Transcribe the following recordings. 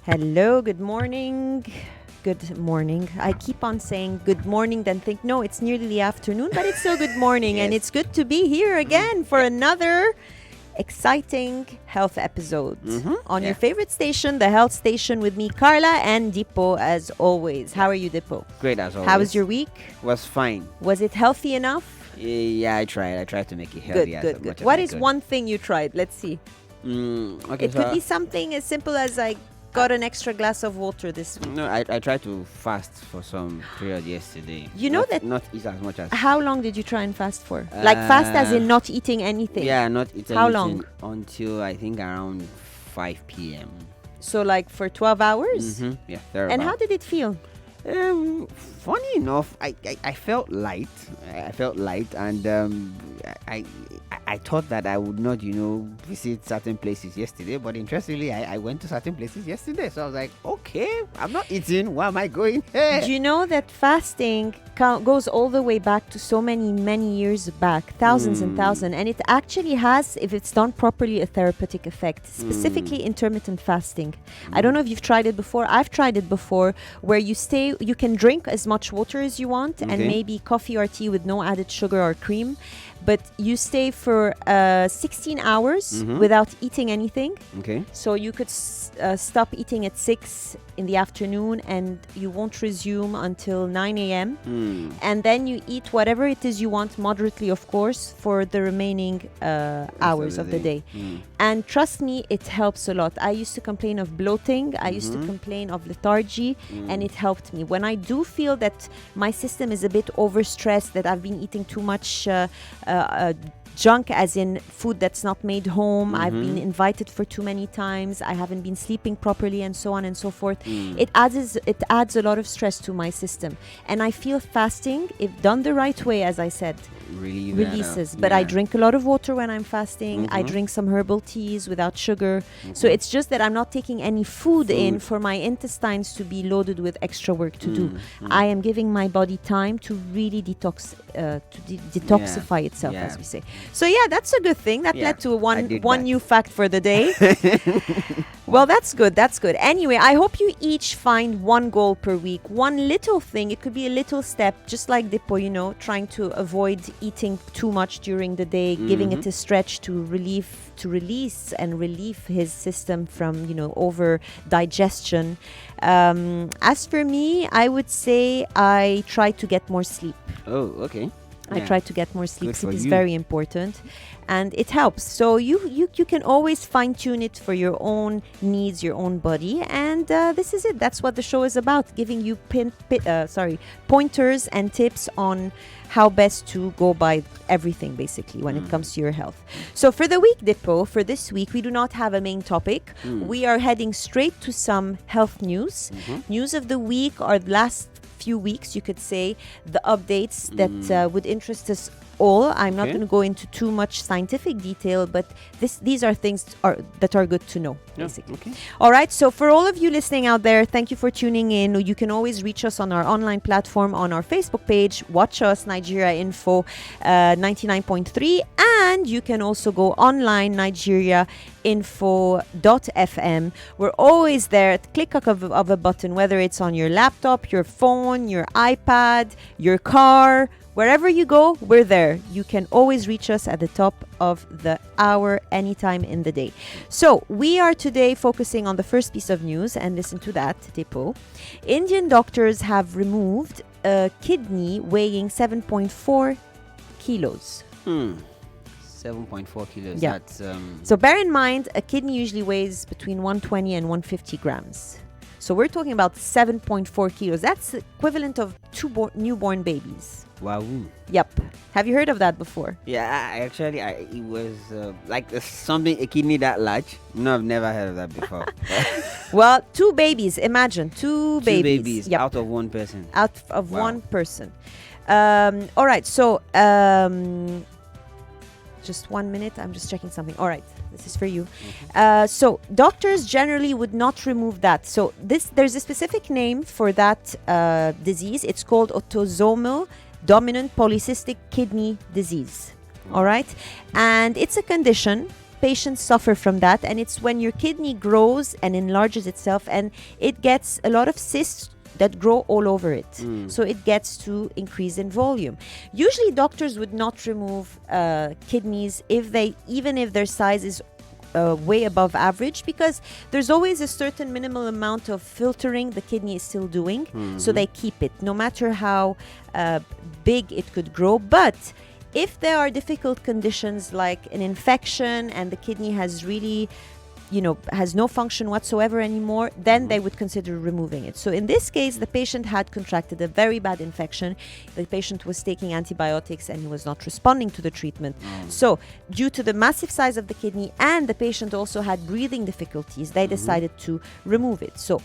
Hello, good morning. Good morning. I keep on saying good morning, then think, no, it's nearly the afternoon, but it's still good morning. Yes. And it's good to be here again for another exciting health episode on your favorite station, the health station, with me, Carla, and Dipo, as always. How are you, Dipo? Great as always. How was your week? Was fine. Was it healthy enough? Yeah, I tried. I tried to make it healthy as Good. much as What I is could. one thing you tried? Let's see. Okay, It could be something as simple as I got an extra glass of water this week. No, I tried to fast for some period yesterday. You know that- not eat as much as. How long did you try and fast for? Like fast as in not eating anything? Yeah, not eat How anything long? until I think around 5 p.m. So like for 12 hours? Yeah, And how did it feel? Funny enough, I felt light. I felt light, and I thought that I would not, visit certain places yesterday. But interestingly, I went to certain places yesterday. So I was like, okay, I'm not eating. Why am I going here? Do you know that fasting goes all the way back to so many years back, thousands and thousands, and it actually has, if it's done properly, a therapeutic effect, specifically intermittent fasting. I don't know if you've tried it before. I've tried it before, where you can drink as much water as you want and maybe coffee or tea with no added sugar or cream, but you stay for 16 hours without eating anything. Okay. So you could stop eating at 6 in the afternoon and you won't resume until 9 a.m. And then you eat whatever it is you want, moderately of course, for the remaining hours of the day. And trust me, it helps a lot. I used to complain of bloating. I used to complain of lethargy, and it helped me. When I do feel that my system is a bit overstressed, that I've been eating too much junk, as in food that's not made home, I've been invited for too many times, I haven't been sleeping properly, and so on and so forth. It adds a lot of stress to my system, and I feel fasting, if done the right way, as I said, releases. But I drink a lot of water when I'm fasting. I drink some herbal teas without sugar. So it's just that I'm not taking any food in for my intestines to be loaded with extra work to do. I am giving my body time to really detoxify itself, as we say. So yeah, that's a good thing. That led to one new fact for the day. Well, that's good. That's good. Anyway, I hope you each find one goal per week, one little thing. It could be a little step, just like Dipo, trying to avoid eating too much during the day, giving it a stretch to release and relieve his system from, over digestion. As for me, I would say I try to get more sleep. Oh, okay. I try to get more sleep. Good Sleep for is you. very important, and it helps. So you can always fine tune it for your own needs, your own body, and this is it. That's what the show is about: giving you pointers and tips on how best to go by everything, basically, when it comes to your health. So for the week, Dipo, for this week, we do not have a main topic. We are heading straight to some health news. News of the week are the last few weeks, you could say, the updates that would interest us all. I'm not going to go into too much scientific detail, but these are things that are good to know, basically. Okay. All right, so for all of you listening out there, thank you for tuning in. You can always reach us on our online platform, on our Facebook page. Watch us, Nigeria Info 99.3, and you can also go online, nigeriainfo.fm. We're always there at click of a button, whether it's on your laptop, your phone, your iPad, your car. Wherever you go, we're there. You can always reach us at the top of the hour, anytime in the day. So we are today focusing on the first piece of news, and listen to that, Tipo. Indian doctors have removed a kidney weighing 7.4 kilos. 7.4 kilos. Yeah. That's So bear in mind, a kidney usually weighs between 120 and 150 grams. So we're talking about 7.4 kilos. That's equivalent of two newborn babies. wow. Yep. Have you heard of that before? Yeah, it was like something, a kidney that large. No, I've never heard of that before. Well, two babies. Imagine two babies. Yep. Out of one person. Out of Wow. one person. All right. So just 1 minute. I'm just checking something. All right. This is for you. So doctors generally would not remove that. So there's a specific name for that disease. It's called autosomal dominant polycystic kidney disease. All right. And it's a condition patients suffer from that, and it's when your kidney grows and enlarges itself, and it gets a lot of cysts that grow all over it. So it gets to increase in volume. Usually doctors would not remove kidneys even if their size is way above average, because there's always a certain minimal amount of filtering the kidney is still doing. So they keep it no matter how big it could grow. But if there are difficult conditions like an infection and the kidney has really has no function whatsoever anymore, then they would consider removing it. So in this case, the patient had contracted a very bad infection. The patient was taking antibiotics and he was not responding to the treatment. So due to the massive size of the kidney, and the patient also had breathing difficulties, they decided to remove it. So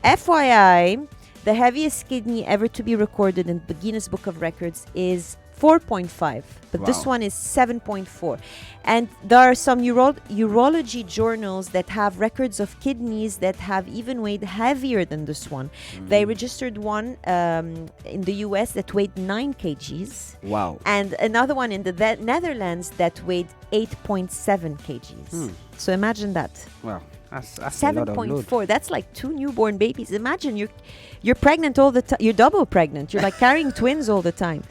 FYI, the heaviest kidney ever to be recorded in the Guinness Book of Records is 4.5, but this one is 7.4. And there are some urology journals that have records of kidneys that have even weighed heavier than this one. They registered one in the US that weighed 9 kgs. Wow. And another one in the Netherlands that weighed 8.7 kgs. So imagine that. Wow. That's 7.4. That's like 2 newborn babies. Imagine you're pregnant all the time. You're double pregnant. You're like carrying twins all the time.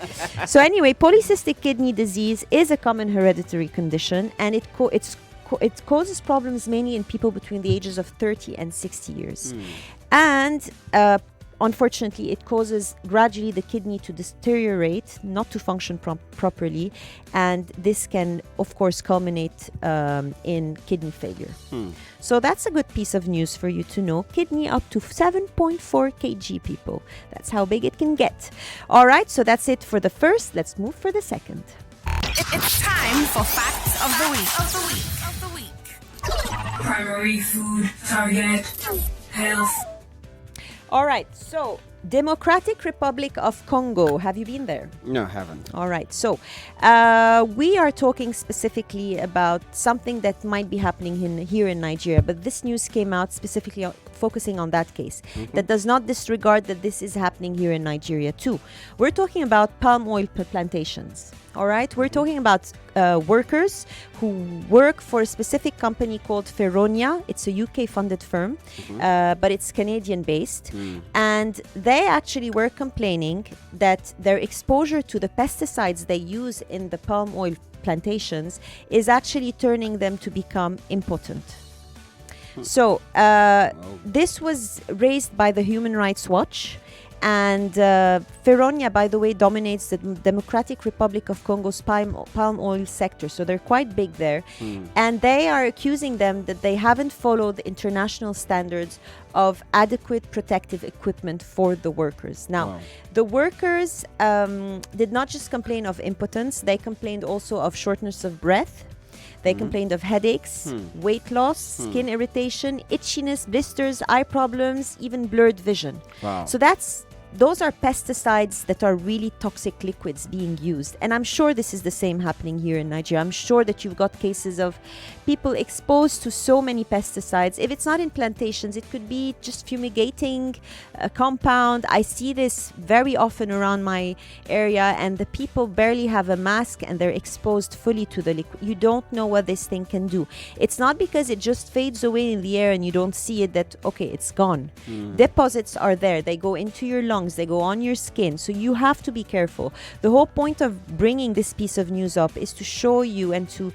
So anyway, polycystic kidney disease is a common hereditary condition, and it causes problems mainly in people between the ages of 30 and 60 years. And unfortunately, it causes gradually the kidney to deteriorate, not to function properly, and this can, of course, culminate in kidney failure. So that's a good piece of news for you to know. Kidney up to 7.4 kg, people. That's how big it can get. All right, so that's it for the first. Let's move for the second. It's time for Facts of the Week. Primary food target health. All right, so Democratic Republic of Congo. Have you been there? No, I haven't. All right, so we are talking specifically about something that might be happening here in Nigeria, but this news came out specifically focusing on that case. That does not disregard that this is happening here in Nigeria too. We're talking about palm oil plantations. All right, we're talking about workers who work for a specific company called Feronia. It's a UK-funded firm, but it's Canadian-based. And they actually were complaining that their exposure to the pesticides they use in the palm oil plantations is actually turning them to become impotent. So this was raised by the Human Rights Watch. And Feronia, by the way, dominates the Democratic Republic of Congo's palm oil sector. So they're quite big there. And they are accusing them that they haven't followed the international standards of adequate protective equipment for the workers. Now, the workers did not just complain of impotence. They complained also of shortness of breath. They complained of headaches, weight loss, skin irritation, itchiness, blisters, eye problems, even blurred vision. So those are pesticides that are really toxic liquids being used. And I'm sure this is the same happening here in Nigeria. I'm sure that you've got cases of people exposed to so many pesticides. If it's not in plantations, it could be just fumigating a compound. I see this very often around my area, and the people barely have a mask and they're exposed fully to the liquid. You don't know what this thing can do. It's not because it just fades away in the air and you don't see it that, okay, it's gone. Deposits are there. They go into your lungs. They go on your skin. So you have to be careful. The whole point of bringing this piece of news up is to show you and to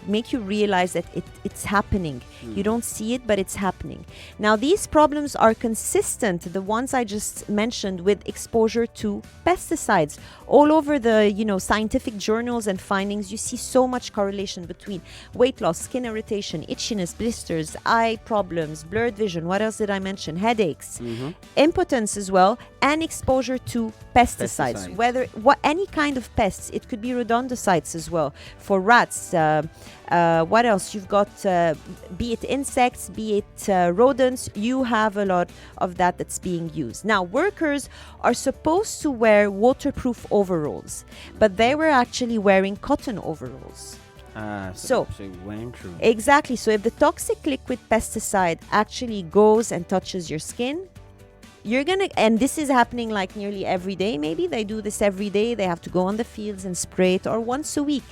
make you realize that it's happening. You don't see it, but it's happening. Now, these problems are consistent, the ones I just mentioned, with exposure to pesticides. All over the, scientific journals and findings, you see so much correlation between weight loss, skin irritation, itchiness, blisters, eye problems, blurred vision. What else did I mention? Headaches, impotence as well, and exposure to pesticides. Any kind of pests. It could be rodenticides as well for rats. What else? You've got, be it insects, be it rodents, you have a lot of that's being used. Now, workers are supposed to wear waterproof overalls, but they were actually wearing cotton overalls. So exactly. So if the toxic liquid pesticide actually goes and touches your skin, and this is happening like nearly every day. Maybe they do this every day. They have to go on the fields and spray it, or once a week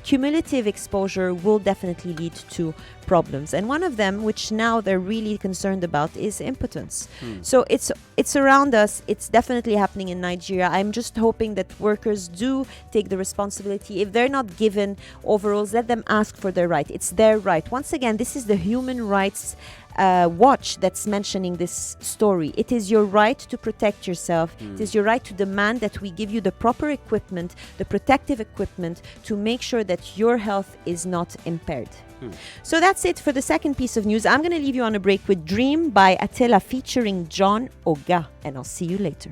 cumulative exposure will definitely lead to problems. And one of them, which now they're really concerned about, is impotence. So it's around us. It's definitely happening in Nigeria. I'm just hoping that workers do take the responsibility. If they're not given overalls, let them ask for their right. It's their right. Once again, this is the Human Rights Watch that's mentioning this story. It is your right to protect yourself. It is your right to demand that we give you the proper equipment, the protective equipment, to make sure that your health is not impaired. So that's it for the second piece of news. I'm going to leave you on a break with Dream by Attila featuring John Oga, and I'll see you later.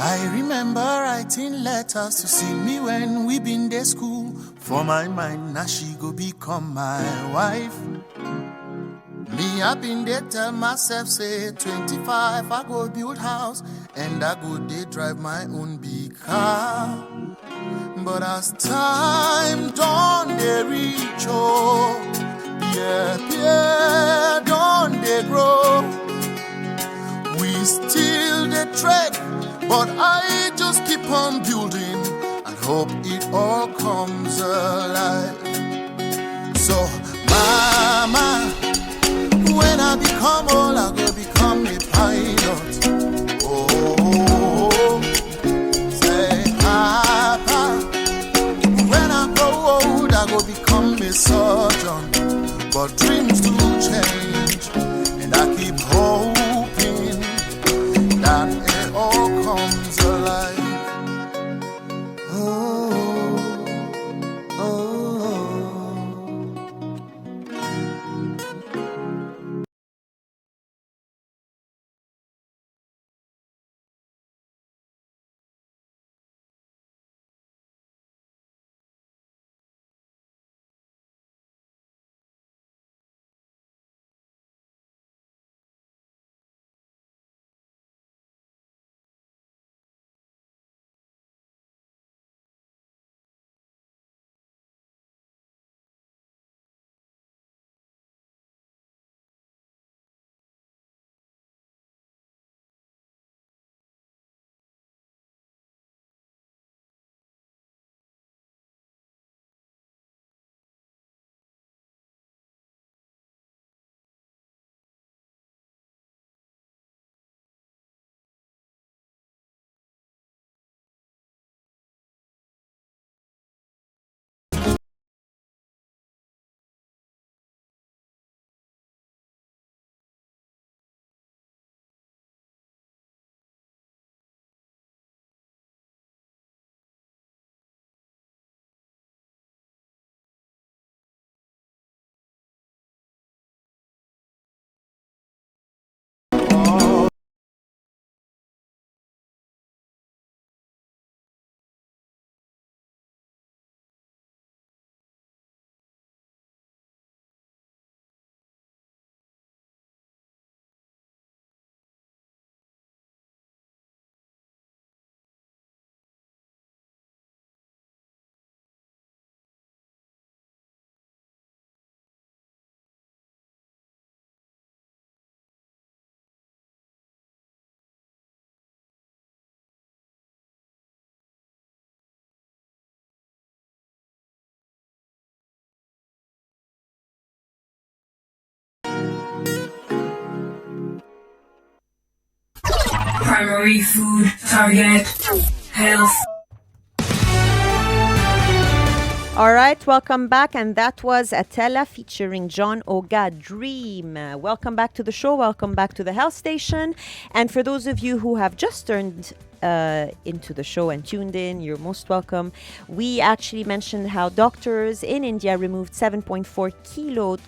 I remember writing letters to see me when we been to school. For my mind, now she go become my wife. Me, I been there tell myself, say 25, I go build house, and I go they drive my own big car. But as time done, they reach, oh, yeah, done, they grow. We still the tread, but I just keep on building and hope it all comes alive. So, mama, when I become old, I go become a pilot. Oh, say, Papa, when I grow old, I go become a surgeon. But dreams do change, and I keep hoping that it all comes alive. Primary food target health. All right, welcome back. And that was Attila featuring John Oga, Dream. Welcome back to the show. Welcome back to the health station. And for those of you who have just turned into the show and tuned in, you're most welcome. We actually mentioned how doctors in India removed 7.4 kilogram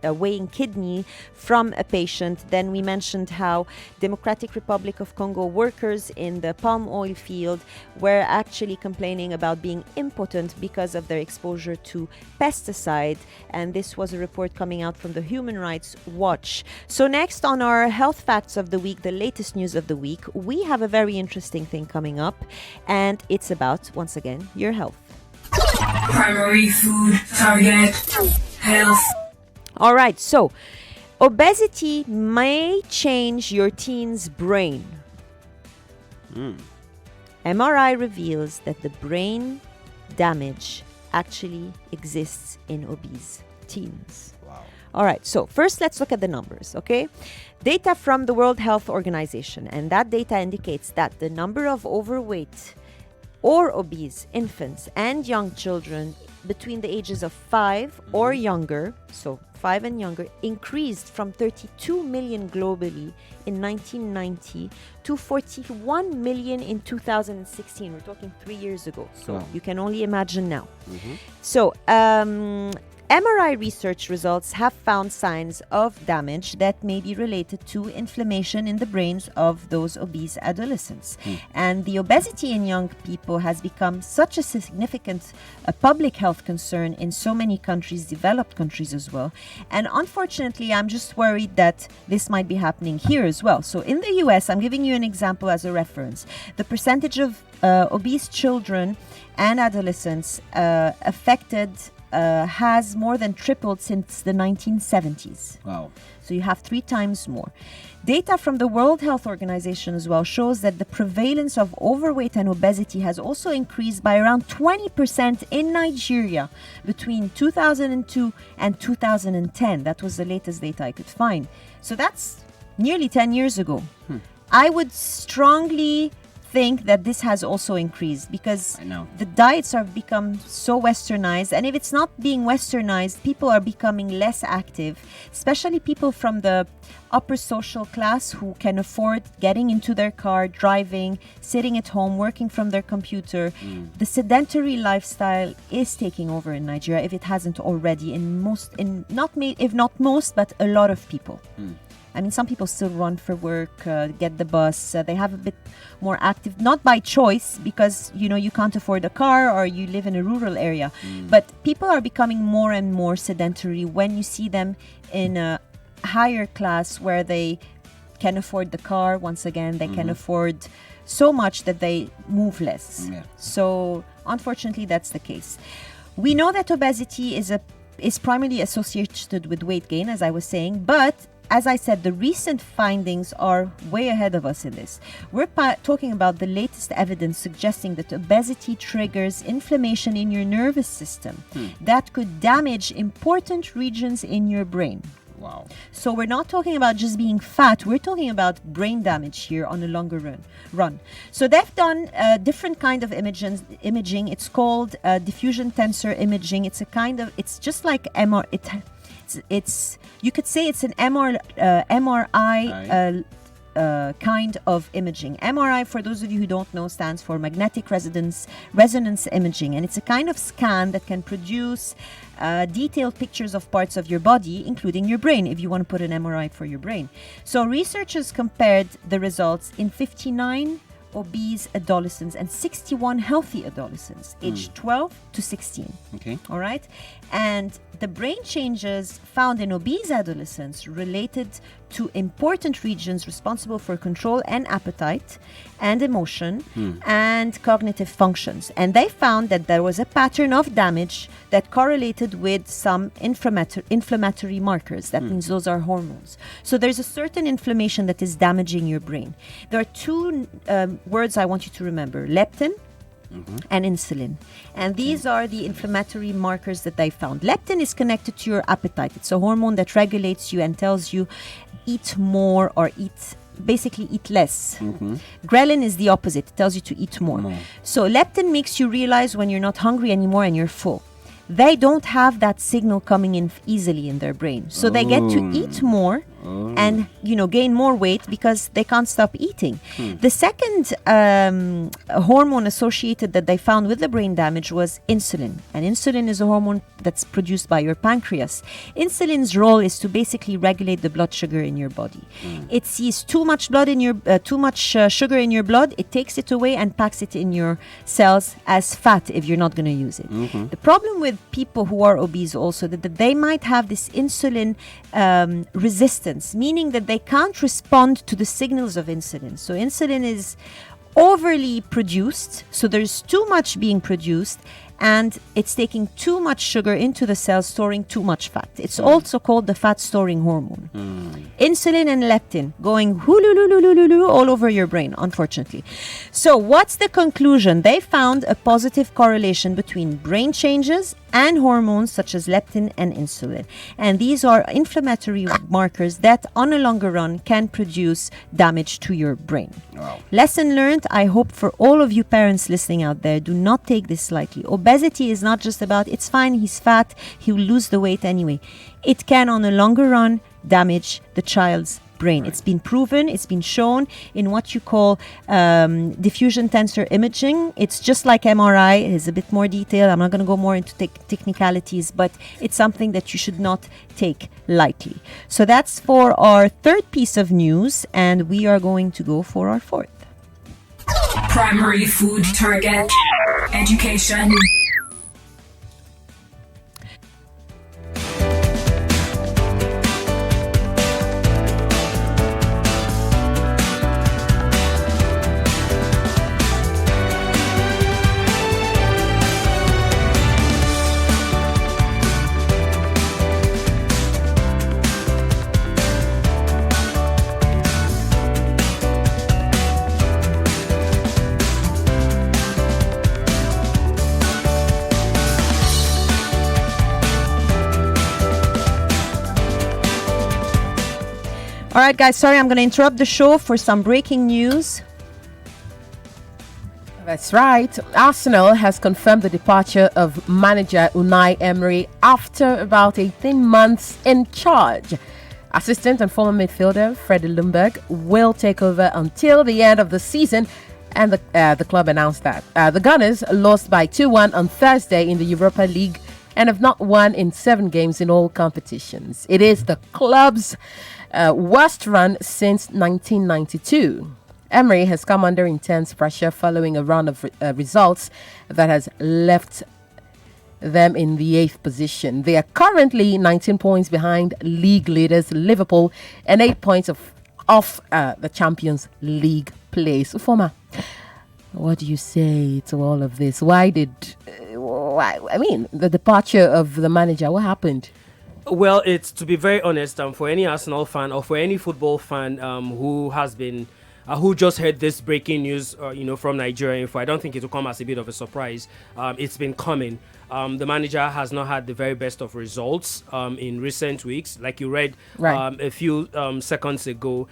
weighing kidney from a patient. Then we mentioned how Democratic Republic of Congo workers in the palm oil field were actually complaining about being impotent because of their exposure to pesticide. And this was a report coming out from the Human Rights Watch. So next on our health facts of the week, the latest news of the week, we have a very interesting thing coming up, and it's about, once again, your health. Primary food target health. All right, so Obesity may change your teen's brain. MRI reveals that the brain damage actually exists in obese teens. Wow. All right, so first let's look at the numbers, okay? Data from the World Health Organization, and that data indicates that the number of overweight or obese infants and young children between the ages of 5 or younger, so 5 and younger, increased from 32 million globally in 1990 to 41 million in 2016. We're talking 3 years ago, so Wow. you can only imagine now. So, MRI research results have found signs of damage that may be related to inflammation in the brains of those obese adolescents. And the obesity in young people has become such a significant public health concern in so many countries, developed countries as well. And unfortunately, I'm just worried that this might be happening here as well. So in the US, I'm giving you an example as a reference. The percentage of obese children and adolescents affected has more than tripled since the 1970s. Wow. So you have 3 times more. Data from the World Health Organization as well shows that the prevalence of overweight and obesity has also increased by around 20% in Nigeria between 2002 and 2010. That was the latest data I could find. So that's nearly 10 years ago. I would strongly think that this has also increased because I know. the diets have become so westernized, and if it's not being westernized, people are becoming less active, especially people from the upper social class who can afford getting into their car, driving, sitting at home, working from their computer. The sedentary lifestyle is taking over in Nigeria, if it hasn't already, if not most, but a lot of people. I mean, some people still run for work, get the bus. They have a bit more active, not by choice, because, you can't afford a car or you live in a rural area. But people are becoming more and more sedentary when you see them in a higher class where they can afford the car. Once again, they can afford so much that they move less. Yeah. So, unfortunately, that's the case. We know that obesity is primarily associated with weight gain, as I was saying, but as I said, the recent findings are way ahead of us in this. We're talking about the latest evidence suggesting that obesity triggers inflammation in your nervous system that could damage important regions in your brain. Wow. So we're not talking about just being fat. We're talking about brain damage here on a longer run. So they've done a different kind of imaging. It's called diffusion tensor imaging. It's just like MRI. You could say it's an MRI kind of imaging. MRI, for those of you who don't know, stands for magnetic resonance imaging, and it's a kind of scan that can produce detailed pictures of parts of your body, including your brain, if you want to put an MRI for your brain. So researchers compared the results in 59 obese adolescents and 61 healthy adolescents aged 12 to 16. Okay. All right. And the brain changes found in obese adolescents related to important regions responsible for control and appetite and emotion and cognitive functions. And they found that there was a pattern of damage that correlated with some inflammatory markers. That means those are hormones. So there's a certain inflammation that is damaging your brain. There are 2 words I want you to remember: leptin and insulin. And these are the inflammatory markers that they found. Leptin is connected to your appetite. It's a hormone that regulates you and tells you eat more or eat less. Ghrelin is the opposite. It tells you to eat more. So leptin makes you realize when you're not hungry anymore and you're full. They don't have that signal coming in easily in their brain. So they get to eat more and, gain more weight because they can't stop eating. The second hormone associated that they found with the brain damage was insulin. And insulin is a hormone that's produced by your pancreas. Insulin's role is to basically regulate the blood sugar in your body. It sees too much sugar in your blood. It takes it away and packs it in your cells as fat if you're not going to use it. The problem with people who are obese also that they might have this insulin resistance, meaning that they can't respond to the signals of insulin. So insulin is overly produced, so there's too much being produced, and it's taking too much sugar into the cells, storing too much fat. It's also called the fat storing hormone. Insulin and leptin going hulululululu all over your brain, unfortunately. So what's the conclusion? They found a positive correlation between brain changes and hormones such as leptin and insulin. And these are inflammatory markers that on a longer run can produce damage to your brain. Wow. Lesson learned, I hope for all of you parents listening out there, do not take this lightly. Obesity is not just about, it's fine, he's fat, he'll lose the weight anyway. It can on a longer run damage the child's brain. It's been proven, it's been shown in what you call diffusion tensor imaging. It's just like MRI, it is a bit more detailed. I'm not going to go more into technicalities, but it's something that you should not take lightly. So that's for our third piece of news, and we are going to go for our fourth. Primary food target. Education. All right, guys, sorry, I'm going to interrupt the show for some breaking news. That's right. Arsenal has confirmed the departure of manager Unai Emery after about 18 months in charge. Assistant and former midfielder Freddie Ljungberg will take over until the end of the season, and the club announced that. The Gunners lost by 2-1 on Thursday in the Europa League and have not won in 7 games in all competitions. It is the club's worst run since 1992. Emery has come under intense pressure following a round of results that has left them in the 8th position. They are currently 19 points behind league leaders Liverpool and 8 points off the Champions League place. Ufoma, what do you say to all of this? Why, the departure of the manager, what happened? Well, it's, to be very honest, for any Arsenal fan or for any football fan who has been, who just heard this breaking news, from Nigeria Info, I don't think it will come as a bit of a surprise. It's been coming. The manager has not had the very best of results in recent weeks. Like you read a few seconds ago,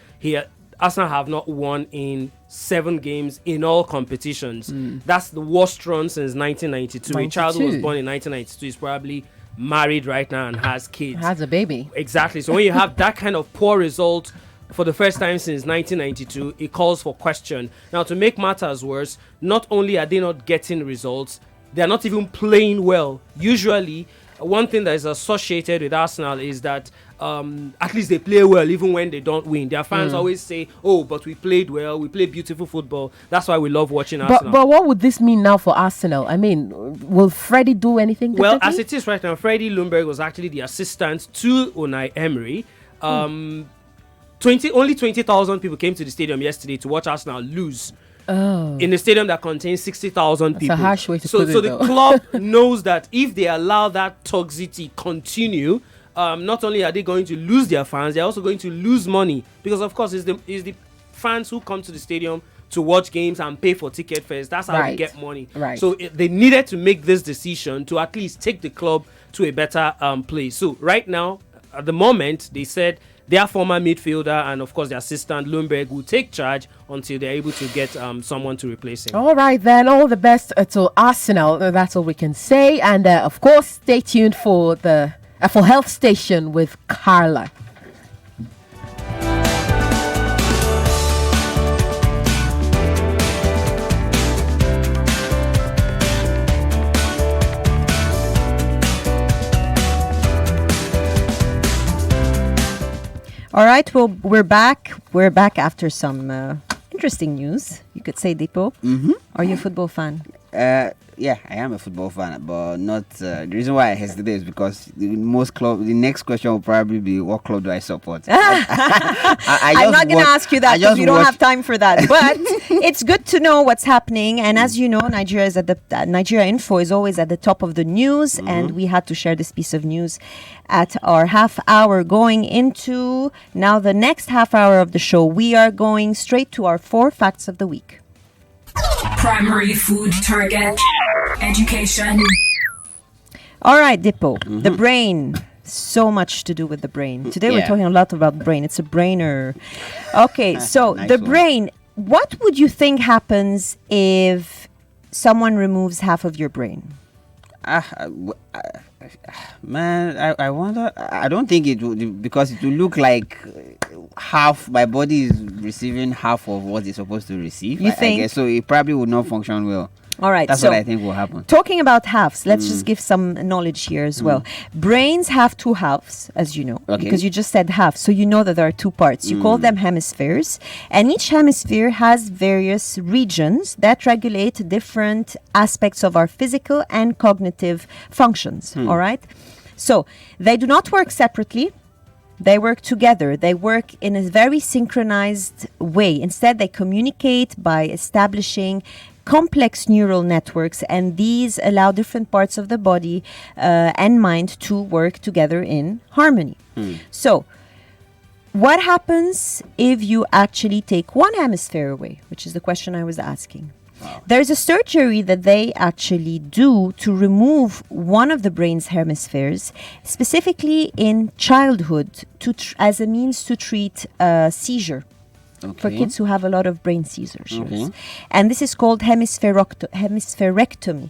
Arsenal have not won in 7 games in all competitions. That's the worst run since 1992. A child who was born in 1992 is probably married right now and has kids. Has a baby. Exactly. So when you have that kind of poor result for the first time since 1992, it calls for question. Now, to make matters worse, not only are they not getting results, they are not even playing well. Usually, one thing that is associated with Arsenal is that at least they play well even when they don't win. Their fans always say, oh, but we played well, we played beautiful football. That's why we love watching Arsenal. But what would this mean now for Arsenal? I mean, will Freddie do anything differently? Well, as it is right now, Freddie Ljungberg was actually the assistant to Unai Emery. Only 20,000 people came to the stadium yesterday to watch Arsenal lose. In a stadium that contains 60,000 people. That's a harsh way to put it. So the club knows that if they allow that toxicity continue, not only are they going to lose their fans, they're also going to lose money, because of course it's the fans who come to the stadium to watch games and pay for ticket fares. That's how they get money. So they needed to make this decision to at least take the club to a better place. So right now, at the moment, they said their former midfielder and of course the assistant Ljungberg will take charge until they're able to get someone to replace him. All right, then, all the best to Arsenal. That's all we can say. And of course, stay tuned for the for Health Station with CARLA. All right, well, we're back. We're back after some interesting news. You could say, Deepo. Are you a football fan? Yeah, I am a football fan, but not. The reason why I hesitate is because the next question will probably be, what club do I support? I'm not going to ask you that because we don't have time for that. But it's good to know what's happening. And as you know, Nigeria Info is always at the top of the news, and we had to share this piece of news at our half hour going into now the next half hour of the show. We are going straight to our 4 facts of the week. Primary food target. Education. All right, Dippo. The brain. So much to do with the brain. Today we're talking a lot about the brain. It's a brainer. Okay, so nice the one. brain. What would you think happens if someone removes half of your brain? Man, I wonder. I don't think it would, because it will look like half my body is receiving half of what it's supposed to receive. You I think? guess so. It probably would not function well. All right, That's so what I think will happen. talking about halves, let's just give some knowledge here as well. Brains have 2 halves, as you know, Okay. because you just said half, so you know that there are 2 parts. You call them hemispheres, and each hemisphere has various regions that regulate different aspects of our physical and cognitive functions. All right, so they do not work separately. They work together. They work in a very synchronized way. Instead, they communicate by establishing complex neural networks, and these allow different parts of the body and mind to work together in harmony. So, what happens if you actually take one hemisphere away, which is the question I was asking? There's a surgery that they actually do to remove one of the brain's hemispheres, specifically in childhood, as a means to treat seizure. For kids who have a lot of brain seizures. And this is called hemispherectomy.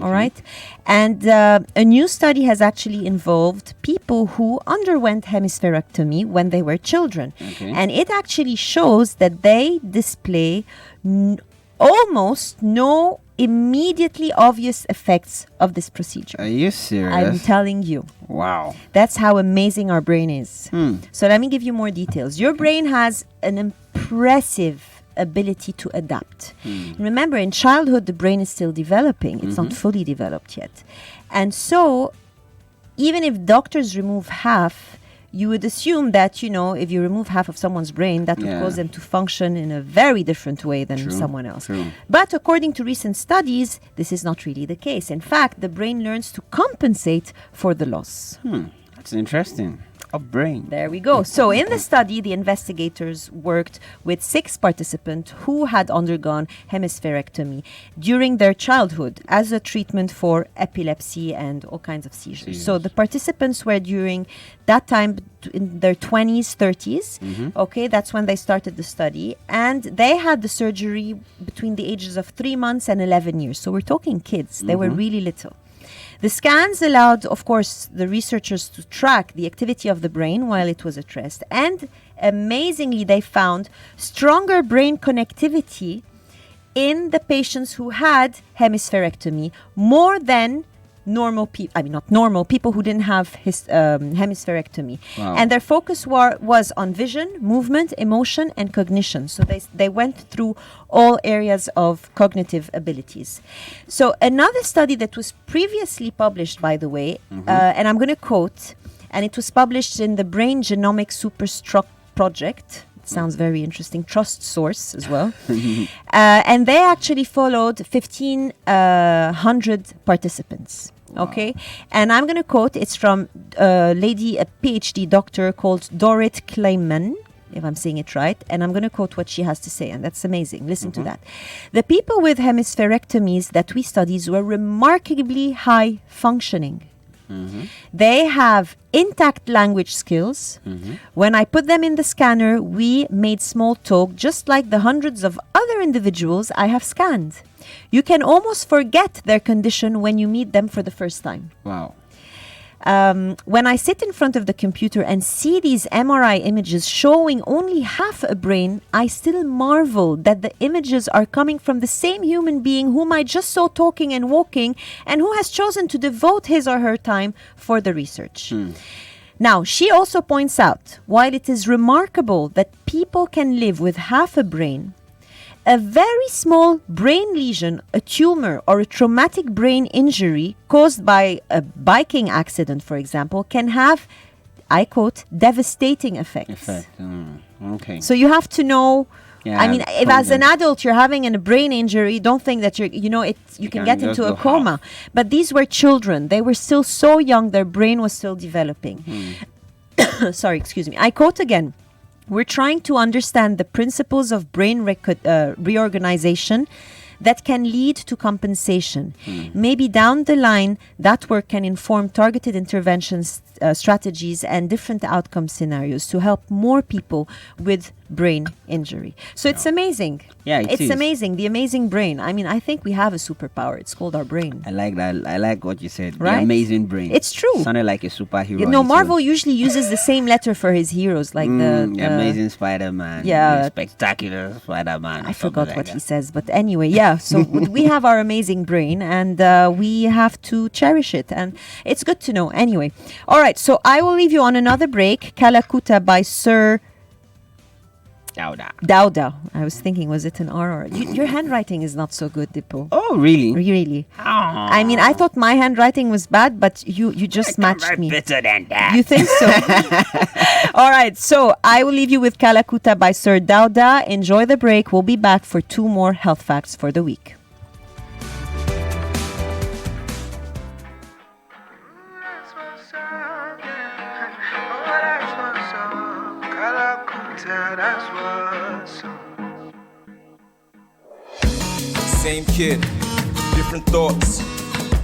All right. And a new study has actually involved people who underwent hemispherectomy when they were children. And it actually shows that they display almost no immediately obvious effects of this procedure. Are you serious? I'm telling you. Wow. That's how amazing our brain is. So let me give you more details. Your brain has an impressive ability to adapt. Remember, in childhood, the brain is still developing. It's not fully developed yet. And so, even if doctors remove half, you would assume that, if you remove half of someone's brain, that would cause them to function in a very different way than someone else. But according to recent studies, this is not really the case. In fact, the brain learns to compensate for the loss. That's interesting. A brain. There we go. So in the study, the investigators worked with 6 participants who had undergone hemispherectomy during their childhood as a treatment for epilepsy and all kinds of seizures. So the participants were during that time in their 20s, 30s. Okay, that's when they started the study. And they had the surgery between the ages of 3 months and 11 years. So we're talking kids. They were really little. The scans allowed, of course, the researchers to track the activity of the brain while it was at rest. And amazingly, they found stronger brain connectivity in the patients who had hemispherectomy more than normal people. Not normal people who didn't have hemispherectomy. And their focus was on vision, movement, emotion, and cognition. So they went through all areas of cognitive abilities. So another study that was previously published, by the way, and I'm going to quote, and it was published in the Brain Genomic Superstruct Project. Sounds very interesting. Trust source as well. And they actually followed 1,500 participants. Okay. And I'm going to quote, it's from a PhD doctor called Dorit Kleiman, if I'm saying it right. And I'm going to quote what she has to say. And that's amazing. Listen to that. The people with hemispherectomies that we studied were remarkably high functioning. They have intact language skills. When I put them in the scanner, we made small talk just like the hundreds of other individuals I have scanned. You can almost forget their condition when you meet them for the first time. Wow. When I sit in front of the computer and see these MRI images showing only half a brain, I still marvel that the images are coming from the same human being whom I just saw talking and walking and who has chosen to devote his or her time for the research. Now, she also points out, while it is remarkable that people can live with half a brain, a very small brain lesion, a tumor, or a traumatic brain injury caused by a biking accident, for example, can have, I quote, devastating effects. Okay. So you have to know. Yeah, I mean, if as an adult you're having a brain injury, don't think that you can get into a coma. But these were children. They were still so young, their brain was still developing. Sorry, excuse me. I quote again. We're trying to understand the principles of brain reorganization that can lead to compensation. Maybe down the line, that work can inform targeted interventions, strategies, and different outcome scenarios to help more people with brain injury. So it's amazing. Yeah, it's is. amazing. The amazing brain. I mean, I think we have a superpower. It's called our brain. I like that. I like what you said. Right? The amazing brain. It's true. Sounded like a superhero. You know, Marvel usually uses the same letter for his heroes, like the amazing Spider-Man. Yeah. The spectacular Spider-Man. I forgot what he says, but anyway, yeah. So we have our amazing brain, and we have to cherish it, and it's good to know. Anyway, all right. So I will leave you on another break. Kalakuta by Sir Dauda. I was thinking, was it an R or your handwriting is not so good, Dipo. Oh, really? Really? Oh. I mean, I thought my handwriting was bad, but you just matched me. Better than that. You think so? All right. So I will leave you with Kalakuta by Sir Dauda. Enjoy the break. We'll be back for 2 more health facts for the week. Same kid, different thoughts.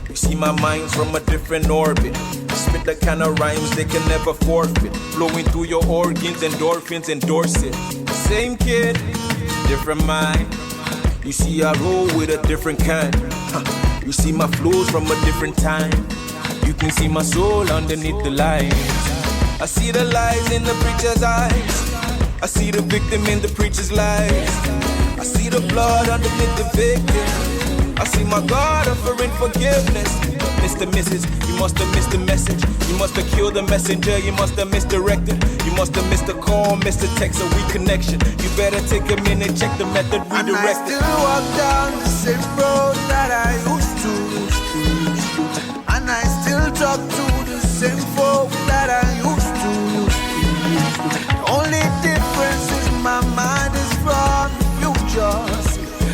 You see my mind's from a different orbit. Spit the kind of rhymes they can never forfeit. Flowing through your organs, endorphins endorse it. Same kid, different mind. You see I roll with a different kind. You see my flows from a different time. You can see my soul underneath the lines. I see the lies in the preacher's eyes. I see the victim in the preacher's lies. I see the blood underneath the victim. I see my God offering forgiveness. Mr. Mrs., you must have missed the message. You must have killed the messenger. You must have misdirected. You must have missed the call, missed the text, a reconnection. You better take a minute, check the method, redirect it. And I still walk down the same road that I used to. And I still talk to the same folk that I used to. The only difference is my mind is from the future.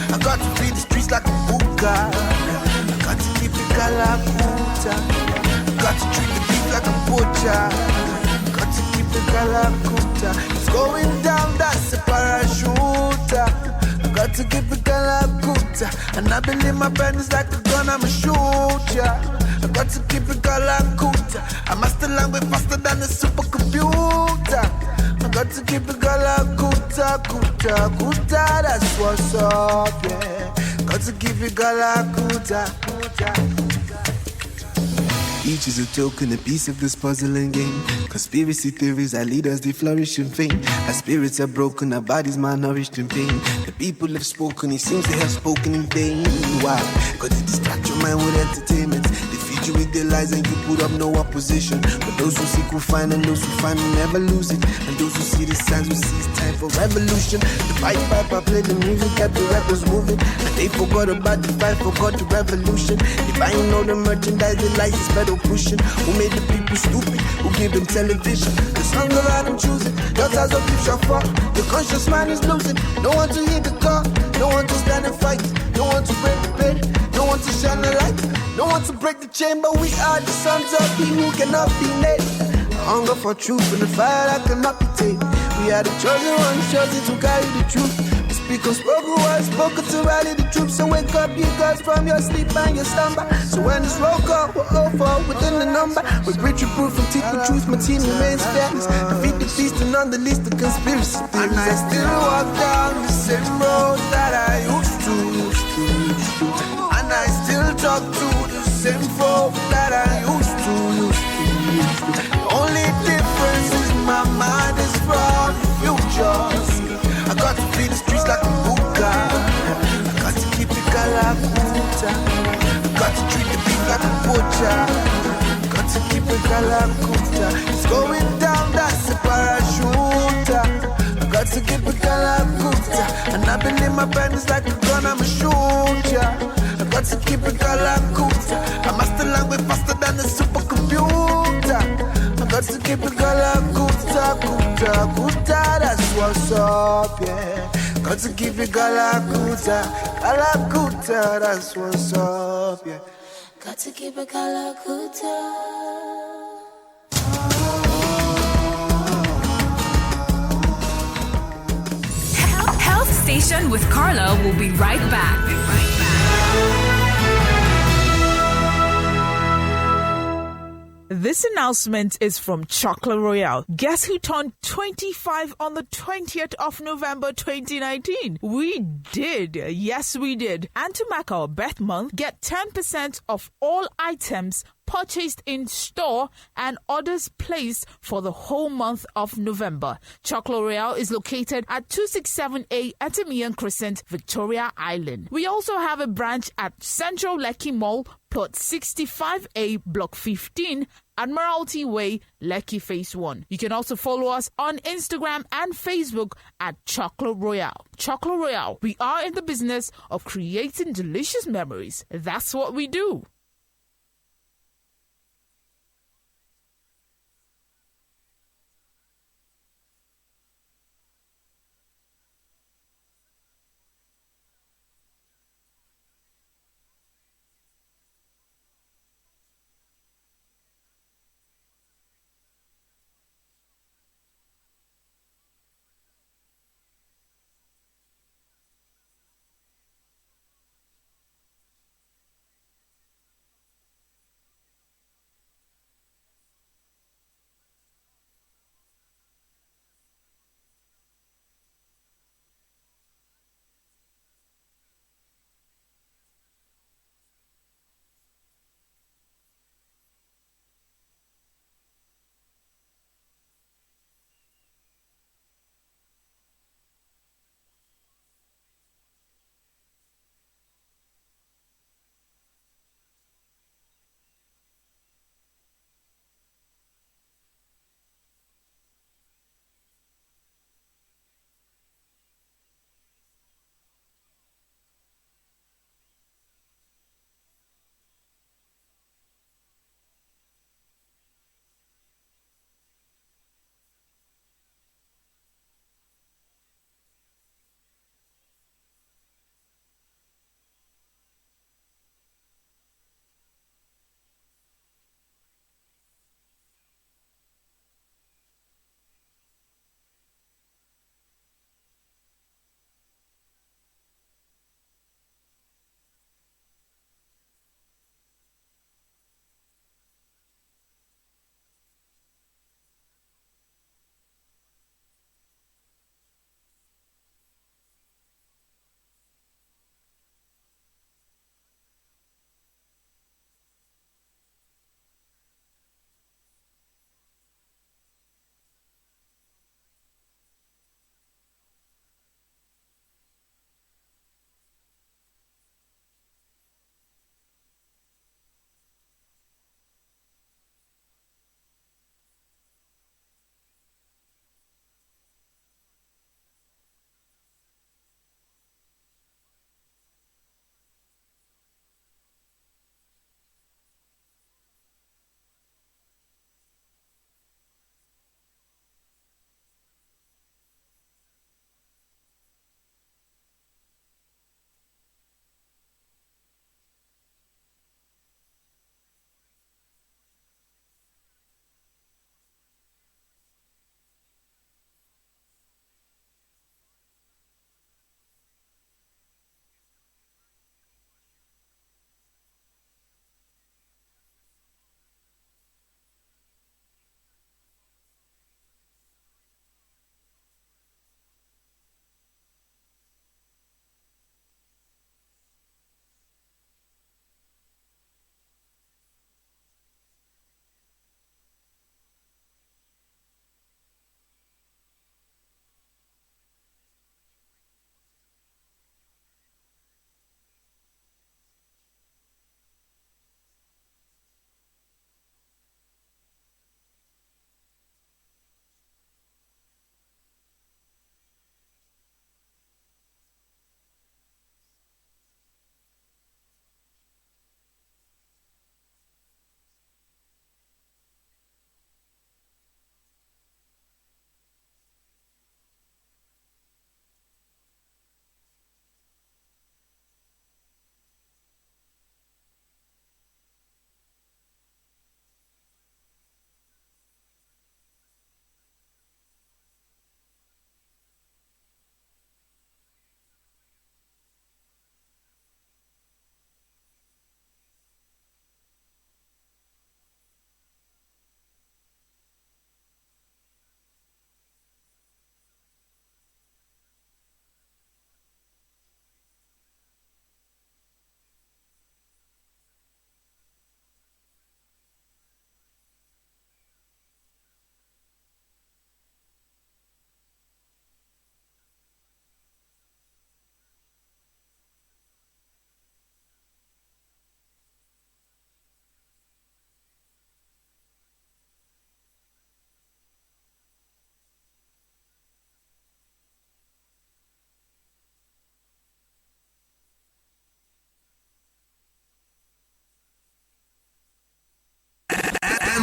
I got to feed the streets like a buka. I got to keep it Kalakuta. I got to treat the beef like a butcher. I got to keep it Kalakuta. It's going down, that's a parachuter. I got to keep it Kalakuta. And I believe my pen is like a gun, I'm a shooter. I got to keep it Kalakuta. I master language faster than a supercomputer. I got to keep it Kalakuta, kuta, kuta. That's what's up, yeah. Got to keep it Kalakuta, kuta. Each is a token, a piece of this puzzling game. Conspiracy theories that lead us, they flourish in vain. Our spirits are broken, our bodies malnourished in pain. The people have spoken, it seems they have spoken in vain. Why? Cause they distract your mind with entertainment. They feed you with their lies and you put up no opposition. But those who seek will find, and those who find will never lose it. And those who see the signs will see it's time for revolution. The Pied Piper played the music, kept the rappers moving. And they forgot about the fight, forgot the revolution. If I ain't know the merchandise, the lights is better pushing. Who made the people stupid? Who gave them television? The songs of Adam choosing. Daughters of people shall fall. The conscious man is losing. No one to hear the call. No one to stand and fight. No one to break the bed. No one to shine the light. No one to break the chain. But we are the sons of him who cannot be named. Hunger for truth and the fire that cannot be tamed. We are the chosen ones, chosen to carry the truth. Speak unspoken words, spoken to rally the troops. So wake up, you guys, from your sleep and your slumber. So when this roll call, we're all fall within the number. We breach your proof and teach the truth, my team remains fearless. Defeat the beast and none the least the conspiracy theories. And I still walk down the same road that I used to. And I still talk to the same folk that I used to. The only difference is my mind is from the future. I got to feed the streets like a buka. I got to keep it Kalakuta. I got to treat the beef like a butcher. I got to keep it Kalakuta. It's going down, that's a parachuter. I got to keep it Kalakuta. And I believe my pen is like a gun, I'ma shoot ya. I got to keep it Galakuta. I master language faster than a supercomputer. I got to keep it Galakuta, Kuta, Kuta. That's what's up, yeah. Got to keep it Galakuta, Galakuta. That's what's up, yeah. Got to keep it Galakuta. Health Station with Carla will be right back. This announcement is from Chocolate Royale. Guess who turned 25 on the 20th of November 2019? We did. Yes, we did. And to mark our birth month, get 10% off all items purchased in store and orders placed for the whole month of November. Chocolate Royale is located at 267A Atamian Crescent, Victoria Island. We also have a branch at Central Lekki Mall, plot 65A, block 15, Admiralty Way, Lekki Phase 1. You can also follow us on Instagram and Facebook at Chocolate Royale. Chocolate Royale, we are in the business of creating delicious memories. That's what we do.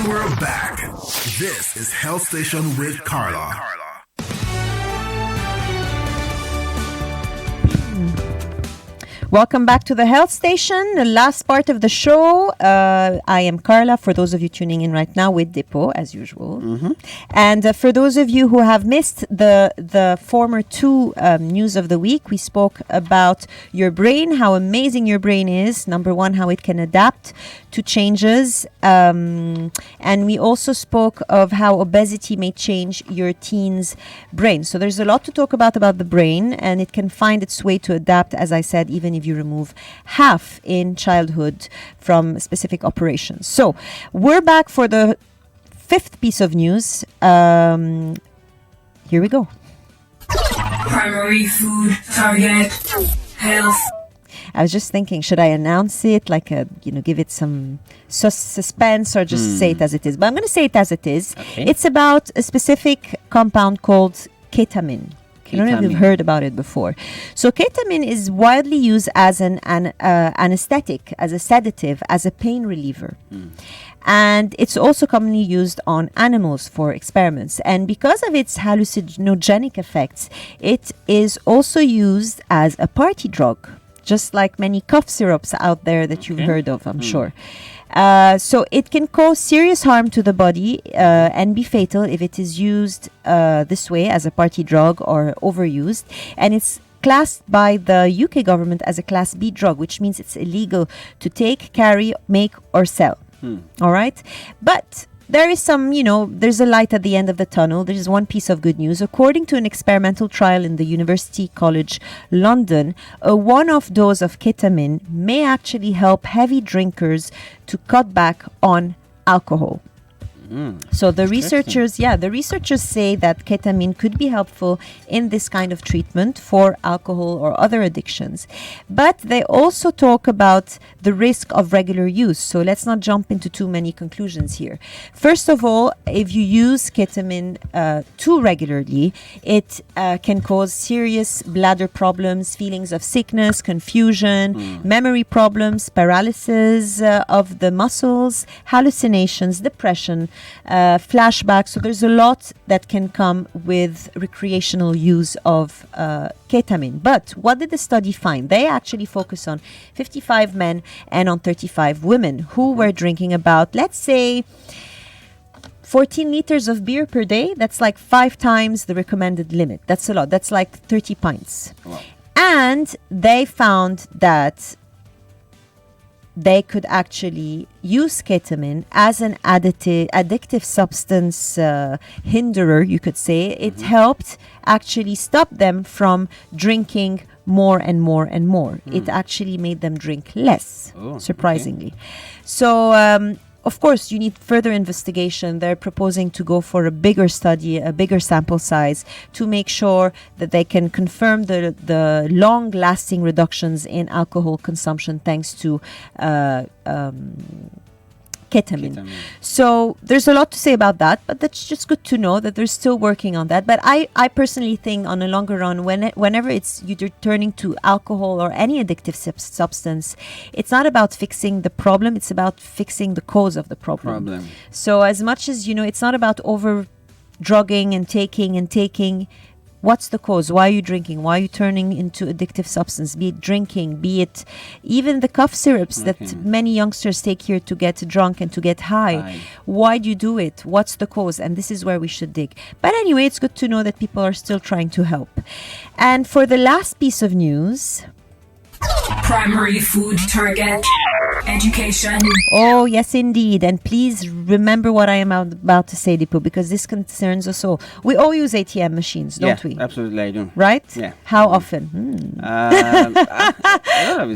we're back. This is Health Station with Carla. Welcome back to the Health Station, the last part of the show. I am Carla, for those of you tuning in right now, with Depot, as usual. And for those of you who have missed the former two news of the week, we spoke about your brain, how amazing your brain is. Number one, how it can adapt to changes. And we also spoke of how obesity may change your teen's brain. So there's a lot to talk about the brain, and it can find its way to adapt, as I said, even if you remove half in childhood from specific operations. So we're back for the fifth piece of news. Here we go. Primary food target health. I was just thinking, should I announce it, like give it some suspense, or just say it as it is? But I'm going to say it as it is. Okay. It's about a specific compound called ketamine. I don't know if you've heard about it before. So ketamine is widely used as an anesthetic, as a sedative, as a pain reliever. And it's also commonly used on animals for experiments. And because of its hallucinogenic effects, it is also used as a party drug, just like many cough syrups out there that you've heard of, I'm sure. So it can cause serious harm to the body and be fatal if it is used this way as a party drug or overused. And it's classed by the UK government as a Class B drug, which means it's illegal to take, carry, make, or sell. All right? But there is there's a light at the end of the tunnel. There is one piece of good news. According to an experimental trial in the University College London, a one-off dose of ketamine may actually help heavy drinkers to cut back on alcohol. So the researchers say that ketamine could be helpful in this kind of treatment for alcohol or other addictions. But they also talk about the risk of regular use. So let's not jump into too many conclusions here. First of all, if you use ketamine too regularly, it can cause serious bladder problems, feelings of sickness, confusion, memory problems, paralysis of the muscles, hallucinations, depression, flashbacks. So there's a lot that can come with recreational use of ketamine. But what did the study find? They actually focus on 55 men and on 35 women who were drinking about, let's say, 14 liters of beer per day. That's like 5 times the recommended limit. That's a lot. That's like 30 pints. Wow. And they found that they could actually use ketamine as an addictive substance hinderer, you could say. It helped actually stop them from drinking more and more and more. It actually made them drink less, surprisingly. Okay. So, of course, you need further investigation. They're proposing to go for a bigger study, a bigger sample size, to make sure that they can confirm the long-lasting reductions in alcohol consumption thanks to ketamine. So there's a lot to say about that, but that's just good to know that they're still working on that. But I personally think on a longer run, whenever you're turning to alcohol or any addictive substance, it's not about fixing the problem, it's about fixing the cause of the problem. So as much as, it's not about over drugging and taking. What's the cause? Why are you drinking? Why are you turning into addictive substance? Be it drinking, be it even the cough syrups that many youngsters take here to get drunk and to get high. Why do you do it? What's the cause? And this is where we should dig. But anyway, it's good to know that people are still trying to help. And for the last piece of news... Primary food target education. Oh, yes, indeed. And please remember what I am about to say, Dipu, because this concerns us all. We all use ATM machines, don't we? Absolutely, I do. Right? Yeah. How often?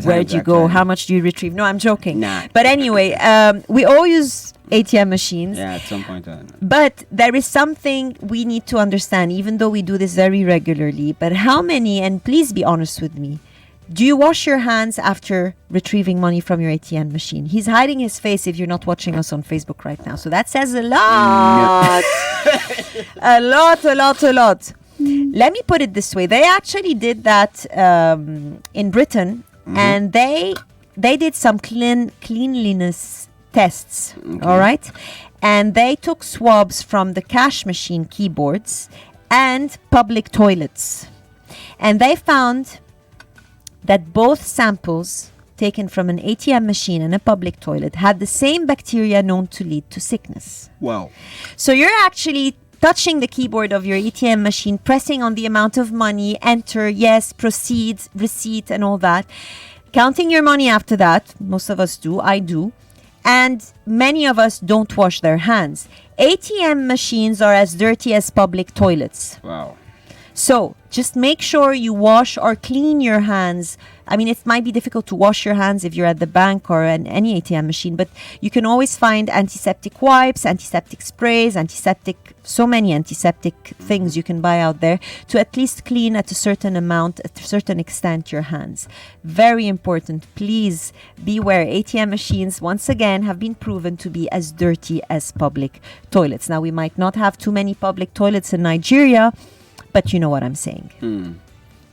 Where'd you go? How much do you retrieve? No, I'm joking. Nah. But anyway, we all use ATM machines. Yeah, at some point. But there is something we need to understand, even though we do this very regularly. But how many, and please be honest with me, do you wash your hands after retrieving money from your ATM machine? He's hiding his face if you're not watching us on Facebook right now. So that says a lot. a lot. Let me put it this way. They actually did that in Britain, and they did some cleanliness tests. All right. And they took swabs from the cash machine keyboards and public toilets. And they found that both samples taken from an ATM machine and a public toilet had the same bacteria known to lead to sickness. Wow. So you're actually touching the keyboard of your ATM machine, pressing on the amount of money, enter, yes, proceed, receipt, and all that. Counting your money after that. Most of us do. I do. And many of us don't wash their hands. ATM machines are as dirty as public toilets. Wow. So just make sure you wash or clean your hands. I mean, it might be difficult to wash your hands if you're at the bank or any ATM machine, but you can always find antiseptic wipes, antiseptic sprays, so many antiseptic things you can buy out there to at least clean at a certain amount, at a certain extent, your hands. Very important. Please beware. ATM machines, once again, have been proven to be as dirty as public toilets. Now, we might not have too many public toilets in Nigeria, but you know what I'm saying.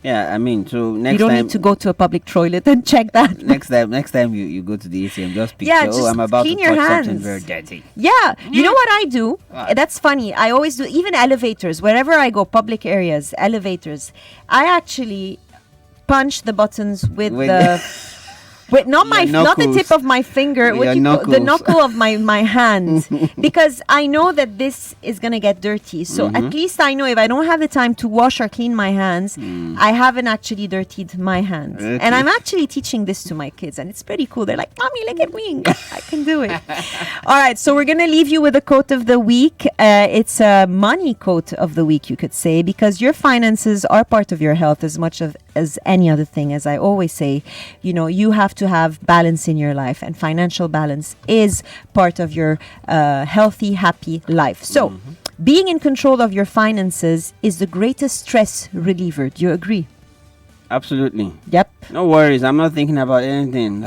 Yeah, I mean, so next time... You don't need to go to a public toilet and check that. Next time you go to the ATM, just picture, just I'm about to clean your touch hands. something very dirty. Yeah. You know what I do? What? That's funny. I always do, even elevators, wherever I go, public areas, elevators, I actually punch the buttons with the... Wait, not the tip of my finger, the knuckle of my hand, because I know that this is gonna get dirty. So at least I know if I don't have the time to wash or clean my hands, I haven't actually dirtied my hands. Okay. And I'm actually teaching this to my kids, and it's pretty cool. They're like, "Mommy, look at me! I can do it." All right, so we're gonna leave you with a quote of the week. It's a money quote of the week, you could say, because your finances are part of your health as much as any other thing. As I always say, you have to have balance in your life, and financial balance is part of your healthy, happy life. So being in control of your finances is the greatest stress reliever. Do you agree? Absolutely. Yep. No worries. I'm not thinking about anything.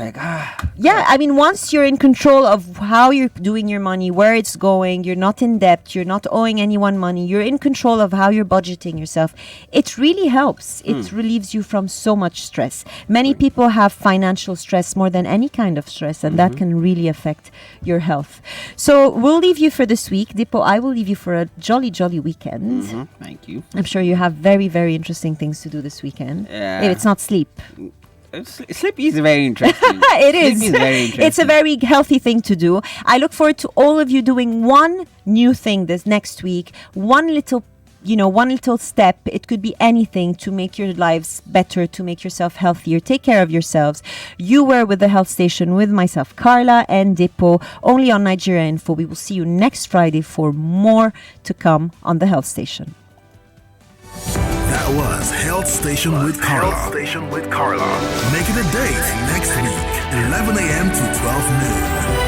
Yeah, I mean, once you're in control of how you're doing your money, where it's going, you're not in debt, you're not owing anyone money, you're in control of how you're budgeting yourself, it really helps. It relieves you from so much stress. Many people have financial stress more than any kind of stress, and that can really affect your health. So we'll leave you for this week. Dipo, I will leave you for a jolly, jolly weekend. Thank you. I'm sure you have very, very interesting things to do this weekend. Yeah. If it's not sleep. Sleep is very interesting. It is. Sleep is very interesting. It's a very healthy thing to do. I look forward to all of you doing one new thing this next week. One little step. It could be anything to make your lives better, to make yourself healthier. Take care of yourselves. You were with the Health Station with myself, Carla, and Dipo, only on Nigeria Info. We will see you next Friday for more to come on the Health Station. That was Health Station with Carla. Health Station with Carla. Make it a date next week, 11 a.m. to 12 noon.